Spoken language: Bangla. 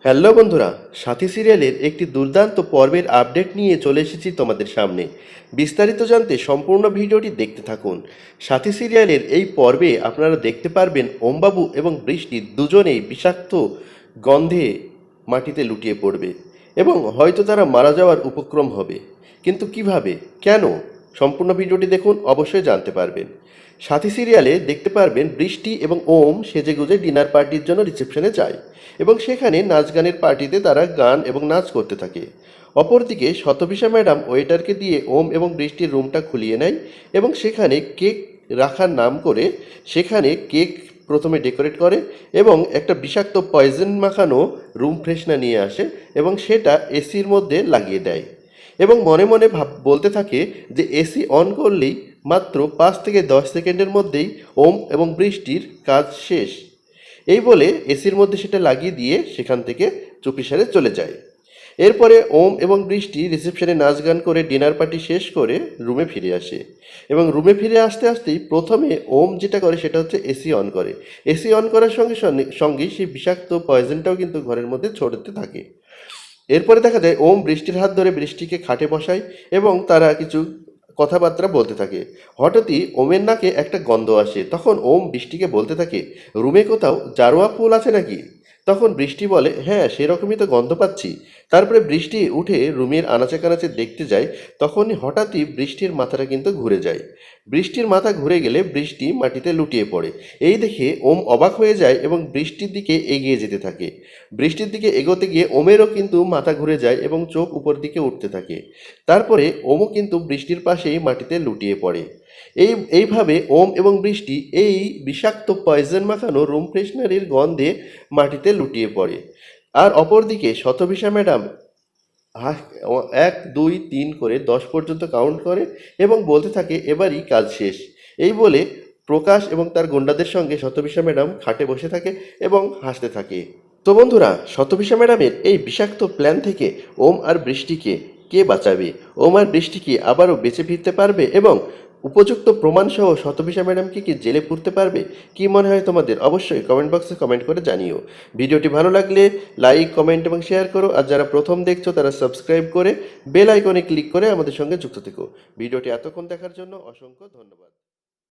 হ্যালো বন্ধুরা, সাথী সিরিয়ালের একটি দুর্দান্ত পর্বের আপডেট নিয়ে চলে এসেছি তোমাদের সামনে। বিস্তারিত জানতে সম্পূর্ণ ভিডিওটি দেখতে থাকুন। সাথী সিরিয়ালের এই পর্বে আপনারা দেখতে পারবেন ওমবাবু এবং বৃষ্টি দুজনেই বিষাক্ত গন্ধে মাটিতে লুটিয়ে পড়বে এবং হয়তো তারা মারা যাওয়ার উপক্রম হবে। কিন্তু কিভাবে, কেন, সম্পূর্ণ ভিডিওটি দেখুন, অবশ্যই জানতে পারবেন। সাথী সিরিয়ালে দেখতে পারবেন বৃষ্টি এবং ওম সেজেগুজে ডিনার পার্টির জন্য রিসেপশনে যায় এবং সেখানে নাচ গানের পার্টিতে তারা গান এবং নাচ করতে থাকে। অপরদিকে শতভিসা ম্যাডাম ওয়েটারকে দিয়ে ওম এবং বৃষ্টির রুমটা খুলিয়ে নেয় এবং সেখানে কেক রাখার নাম করে সেখানে কেক প্রথমে ডেকোরেট করে এবং একটা বিষাক্ত পয়জন মাখানো রুম ফ্রেশনার নিয়ে আসে এবং সেটা এসির মধ্যে লাগিয়ে দেয় এবং মনে মনে বলতে থাকে যে এসি অন করলেই মাত্র 5 থেকে 10 সেকেন্ডের মধ্যেই ওম এবং বৃষ্টির কাজ শেষ। এই বলে এসির মধ্যে সেটা লাগিয়ে দিয়ে সেখান থেকে চুপিসারে চলে যায়। এরপরে ওম এবং বৃষ্টি রিসেপশনে নাচ গান করে ডিনার পার্টি শেষ করে রুমে ফিরে আসে এবং রুমে ফিরে আসতে আসতেই প্রথমে ওম যেটা করে সেটা হচ্ছে এসি অন করে। এসি অন করার সঙ্গে সঙ্গে সেই বিষাক্ত পয়জনটাও কিন্তু ঘরের মধ্যে ছড়াতে থাকে। এরপরে দেখা যায় ওম বৃষ্টির হাত ধরে বৃষ্টিকে খাটে বসায় এবং তারা কিছু কথাবার্তা বলতে থাকে। হঠাৎই ওমের নাকে একটা গন্ধ আসে। তখন ওম বৃষ্টিকে বলতে থাকে, রুমে কোথাও জারোয়া ফুল আছে নাকি? তখন বৃষ্টি বলে, হ্যাঁ সেরকমই তো গন্ধ পাচ্ছি। তারপরে বৃষ্টি উঠে রুমের আনাচে কানাচে দেখতে যায়। তখনই হঠাৎই বৃষ্টির মাথাটা কিন্তু ঘুরে যায়। বৃষ্টির মাথা ঘুরে গেলে বৃষ্টি মাটিতে লুটিয়ে পড়ে। এই দেখে ওম অবাক হয়ে যায় এবং বৃষ্টির দিকে এগিয়ে যেতে থাকে। বৃষ্টির দিকে এগোতে গিয়ে ওমেরও কিন্তু মাথা ঘুরে যায় এবং চোখ উপর দিকে উঠতে থাকে। তারপরে ওমও কিন্তু বৃষ্টির পাশেই মাটিতে লুটিয়ে পড়ে। এইভাবে ওম এবং বৃষ্টি এই বিষাক্ত পয়জন মাখানো রুম ফ্রেশনারির গন্ধে মাটিতে লুটিয়ে পড়ে। আর অপরদিকে শতভিসা ম্যাডাম 1 2 3 করে 10 পর্যন্ত কাউন্ট করে এবং বলতে থাকে এবারই কাজ শেষ। এই বলে প্রকাশ এবং তার গুন্ডাদের সঙ্গে শতভিসা ম্যাডাম খাটে বসে থাকে এবং হাসতে থাকে। তো বন্ধুরা, শতভিসা ম্যাডামের এই বিষাক্ত প্ল্যান থেকে ওম আর বৃষ্টিকে কে বাঁচাবে? ওম আর বৃষ্টি কি আবারও বেঁচে ফিরতে পারবে এবং উপযুক্ত প্রমাণসহ শতভিসা ম্যাডামকে কি জেলে পুরতে পারবে? কি মনে হয় তোমাদের? অবশ্যই কমেন্ট বক্সে কমেন্ট করে জানিও। ভিডিওটি ভালো লাগলে লাইক, কমেন্ট এবং শেয়ার করো। আর যারা প্রথম দেখছো তারা সাবস্ক্রাইব করে বেল আইকনে ক্লিক করে আমাদের সঙ্গে যুক্ত থেকো। ভিডিওটি এতক্ষণ দেখার জন্য অসংখ্য ধন্যবাদ।